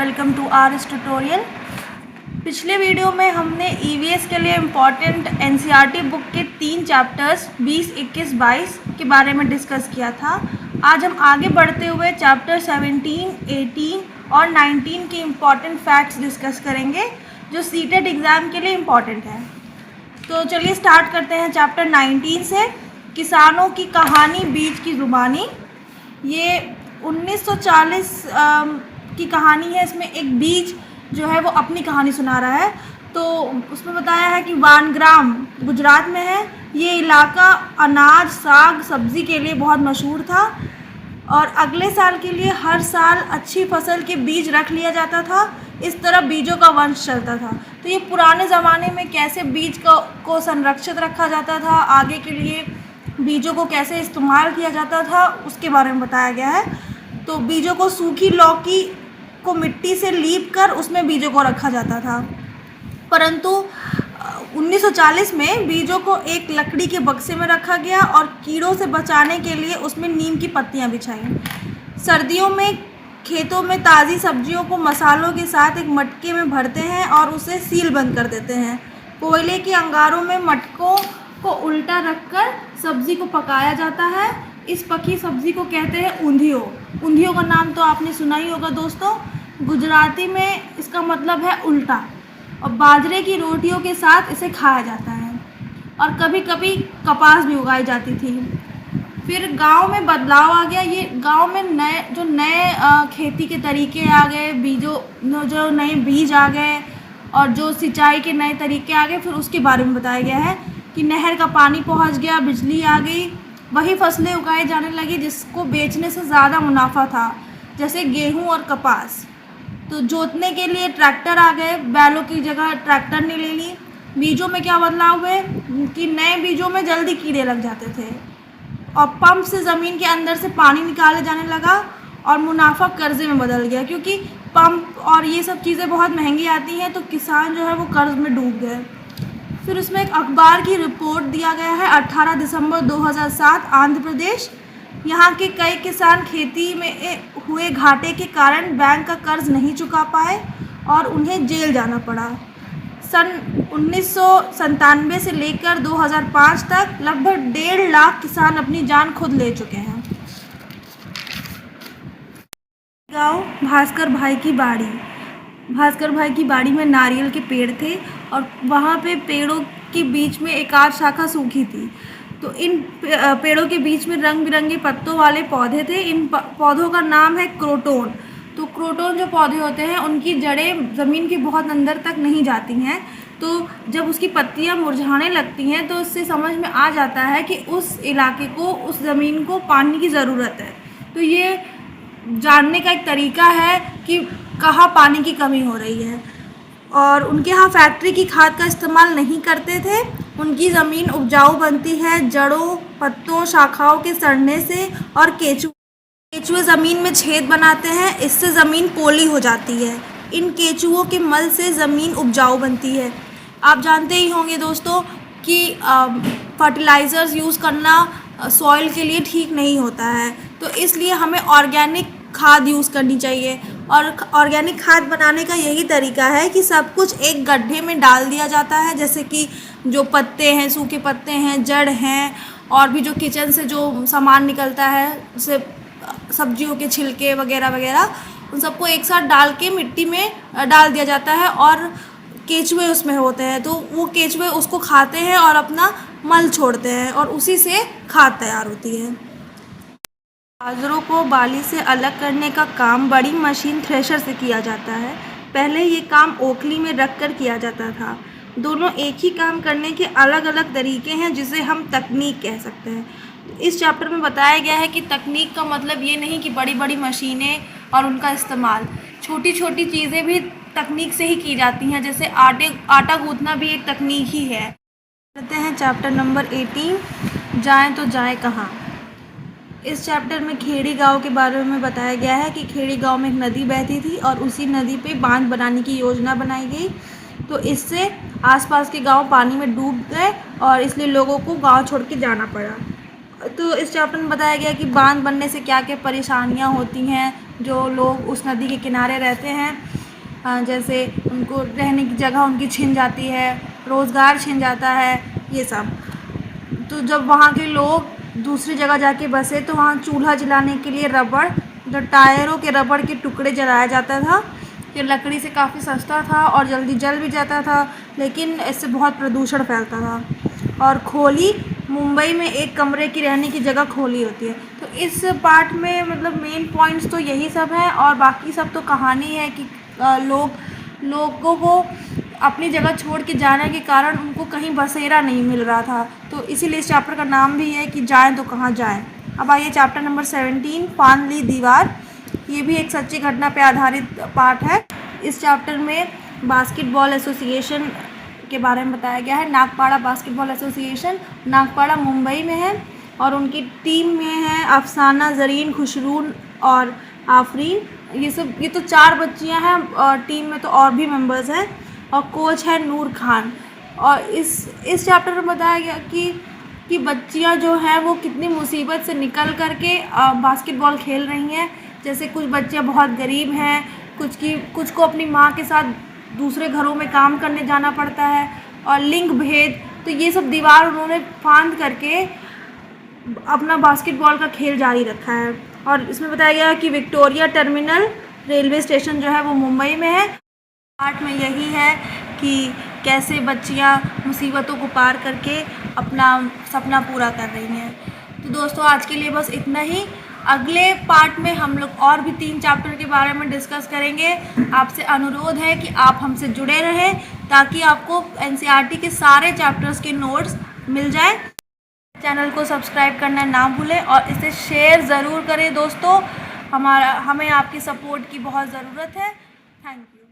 Welcome to are इस tutorial. पिछले video में हमने ईवीएस के लिए इम्पॉर्टेंट एनसीईआरटी बुक के 3 चैप्टर्स 20, 21, 22 के बारे में डिस्कस किया था। आज हम आगे बढ़ते हुए चैप्टर 17, 18 और 19 के इम्पॉर्टेंट फैक्ट्स डिस्कस करेंगे जो सीटेट एग्ज़ाम के लिए इम्पॉर्टेंट है। तो चलिए स्टार्ट करते हैं चैप्टर 19 से। किसानों की कहानी, बीज की ज़ुबानी। ये 1940 की कहानी है। इसमें एक बीज जो है वो अपनी कहानी सुना रहा है। तो उसमें बताया है कि वानग्राम गुजरात में है। ये इलाका अनाज, साग, सब्ज़ी के लिए बहुत मशहूर था और अगले साल के लिए हर साल अच्छी फसल के बीज रख लिया जाता था। इस तरह बीजों का वंश चलता था। तो ये पुराने ज़माने में कैसे बीज को संरक्षित रखा जाता था, आगे के लिए बीजों को कैसे इस्तेमाल किया जाता था, उसके बारे में बताया गया है। तो बीजों को सूखी लौकी को मिट्टी से लीप कर उसमें बीजों को रखा जाता था, परंतु 1940 में बीजों को एक लकड़ी के बक्से में रखा गया और कीड़ों से बचाने के लिए उसमें नीम की पत्तियां बिछाई। सर्दियों में खेतों में ताज़ी सब्जियों को मसालों के साथ एक मटके में भरते हैं और उसे सील बंद कर देते हैं। कोयले के अंगारों में मटकों को उल्टा रखकर सब्ज़ी को पकाया जाता है। इस पकी सब्ज़ी को कहते हैं ऊंधियो। ऊंधियो का नाम तो आपने सुना ही होगा दोस्तों। गुजराती में इसका मतलब है उल्टा, और बाजरे की रोटियों के साथ इसे खाया जाता है और कभी कभी कपास भी उगाई जाती थी। फिर गांव में बदलाव आ गया। ये गांव में नए खेती के तरीके आ गए, जो नए बीज आ गए और जो सिंचाई के नए तरीके आ गए। फिर उसके बारे में बताया गया है कि नहर का पानी पहुंच गया, बिजली आ गई, वही फसलें उगाई जाने लगी जिसको बेचने से ज़्यादा मुनाफा था, जैसे गेहूं और कपास। तो जोतने के लिए ट्रैक्टर आ गए, बैलों की जगह ट्रैक्टर ने ले ली। बीजों में क्या बदलाव हुए कि नए बीजों में जल्दी कीड़े लग जाते थे और पंप से ज़मीन के अंदर से पानी निकाले जाने लगा और मुनाफा कर्जे में बदल गया, क्योंकि पंप और ये सब चीज़ें बहुत महंगी आती हैं। तो किसान जो है वो कर्ज में डूब गए। फिर उसमें एक अखबार की रिपोर्ट दिया गया है 18 दिसंबर 2007 आंध्र प्रदेश। यहाँ के कई किसान खेती में हुए घाटे के कारण बैंक का कर्ज नहीं चुका पाए और उन्हें जेल जाना पड़ा। सन 1997 से लेकर 2005 तक लगभग 1.5 लाख किसान अपनी जान खुद ले चुके हैं। गाँव भास्कर भाई की बाड़ी। भास्कर भाई की बाड़ी में नारियल के पेड़ थे और वहाँ पे पेड़ों के बीच में एक आध शाखा सूखी थी। तो इन पेड़ों के बीच में रंग बिरंगे पत्तों वाले पौधे थे। इन पौधों का नाम है क्रोटोन। तो क्रोटोन जो पौधे होते हैं उनकी जड़ें ज़मीन के बहुत अंदर तक नहीं जाती हैं। तो जब उसकी पत्तियां मुरझाने लगती हैं तो उससे समझ में आ जाता है कि उस इलाके को, उस ज़मीन को पानी की ज़रूरत है। तो ये जानने का एक तरीका है कि कहाँ पानी की कमी हो रही है। और उनके यहाँ फैक्ट्री की खाद का इस्तेमाल नहीं करते थे। उनकी ज़मीन उपजाऊ बनती है जड़ों, पत्तों, शाखाओं के सड़ने से। और केचुए ज़मीन में छेद बनाते हैं, इससे ज़मीन पोली हो जाती है। इन केचुओं के मल से ज़मीन उपजाऊ बनती है। आप जानते ही होंगे दोस्तों कि फर्टिलाइज़र्स यूज़ करना सॉइल के लिए ठीक नहीं होता है। तो इसलिए हमें ऑर्गेनिक खाद यूज़ करनी चाहिए। और ऑर्गेनिक खाद बनाने का यही तरीका है कि सब कुछ एक गड्ढे में डाल दिया जाता है, जैसे कि जो पत्ते हैं, सूखे पत्ते हैं, जड़ हैं, और भी जो किचन से जो सामान निकलता है, जैसे सब्जियों के छिलके वगैरह वगैरह, उन सबको एक साथ डाल के मिट्टी में डाल दिया जाता है और केचुए उसमें होते हैं। तो वो केचुए उसको खाते हैं और अपना मल छोड़ते हैं और उसी से खाद तैयार होती है। बाजरों को बाली से अलग करने का काम बड़ी मशीन थ्रेशर से किया जाता है। पहले ये काम ओखली में रख कर किया जाता था। दोनों एक ही काम करने के अलग अलग तरीके हैं, जिसे हम तकनीक कह सकते हैं। इस चैप्टर में बताया गया है कि तकनीक का मतलब ये नहीं कि बड़ी बड़ी मशीनें और उनका इस्तेमाल, छोटी छोटी चीज़ें भी तकनीक से ही की जाती हैं। जैसे आटा गूँथना भी एक तकनीक ही है। करते हैं चैप्टर नंबर 18, जाएँ तो जाएँ कहाँ। इस चैप्टर में खेड़ी गांव के बारे में बताया गया है कि खेड़ी गांव में एक नदी बहती थी और उसी नदी पे बांध बनाने की योजना बनाई गई। तो इससे आसपास के गांव पानी में डूब गए और इसलिए लोगों को गांव छोड़ के जाना पड़ा। तो इस चैप्टर में बताया गया कि बांध बनने से क्या क्या परेशानियां होती हैं जो लोग उस नदी के किनारे रहते हैं। जैसे उनको रहने की जगह उनकी छिन जाती है, रोज़गार छिन जाता है, ये सब। तो जब वहाँ के लोग दूसरी जगह जाके बसे तो वहाँ चूल्हा जलाने के लिए रबड़, जो टायरों के रबड़ के टुकड़े जलाया जाता था। ये लकड़ी से काफ़ी सस्ता था और जल्दी जल भी जाता था, लेकिन इससे बहुत प्रदूषण फैलता था। और खोली, मुंबई में एक कमरे की रहने की जगह खोली होती है। तो इस पार्ट में मतलब मेन पॉइंट्स तो यही सब हैं, और बाकी सब तो कहानी है कि लोगों को अपनी जगह छोड़ के जाने के कारण उनको कहीं बसेरा नहीं मिल रहा था। तो इसीलिए इस चैप्टर का नाम भी है कि जाएं तो कहाँ जाएं। अब आइए चैप्टर नंबर 17, फांद ली दीवार। ये भी एक सच्ची घटना पे आधारित पार्ट है। इस चैप्टर में बास्केटबॉल एसोसिएशन के बारे में बताया गया है। नागपाड़ा बास्केटबॉल एसोसिएशन नागपाड़ा मुंबई में है, और उनकी टीम में है अफसाना, ज़रीन, खुशरून और आफरीन। ये तो 4 बच्चियां हैं, और टीम में तो और भी मेंबर्स हैं, और कोच है नूर खान। और इस चैप्टर में बताया गया कि बच्चियां जो हैं वो कितनी मुसीबत से निकल करके बास्केटबॉल खेल रही हैं। जैसे कुछ बच्चियां बहुत गरीब हैं, कुछ को अपनी माँ के साथ दूसरे घरों में काम करने जाना पड़ता है, और लिंग भेद, तो ये सब दीवार उन्होंने फांद करके अपना बास्केटबॉल का खेल जारी रखा है। और इसमें बताया गया है कि विक्टोरिया टर्मिनल रेलवे स्टेशन जो है वो मुंबई में है। पार्ट में यही है कि कैसे बच्चियां मुसीबतों को पार करके अपना सपना पूरा कर रही हैं। तो दोस्तों आज के लिए बस इतना ही। अगले पार्ट में हम लोग और भी 3 चैप्टर के बारे में डिस्कस करेंगे। आपसे अनुरोध है कि आप हमसे जुड़े रहें ताकि आपको एनसीईआरटी के सारे चैप्टर्स के नोट्स मिल जाएं। चैनल को सब्सक्राइब करना ना भूलें और इसे शेयर ज़रूर करें दोस्तों। हमें आपकी सपोर्ट की बहुत ज़रूरत है। Thank you.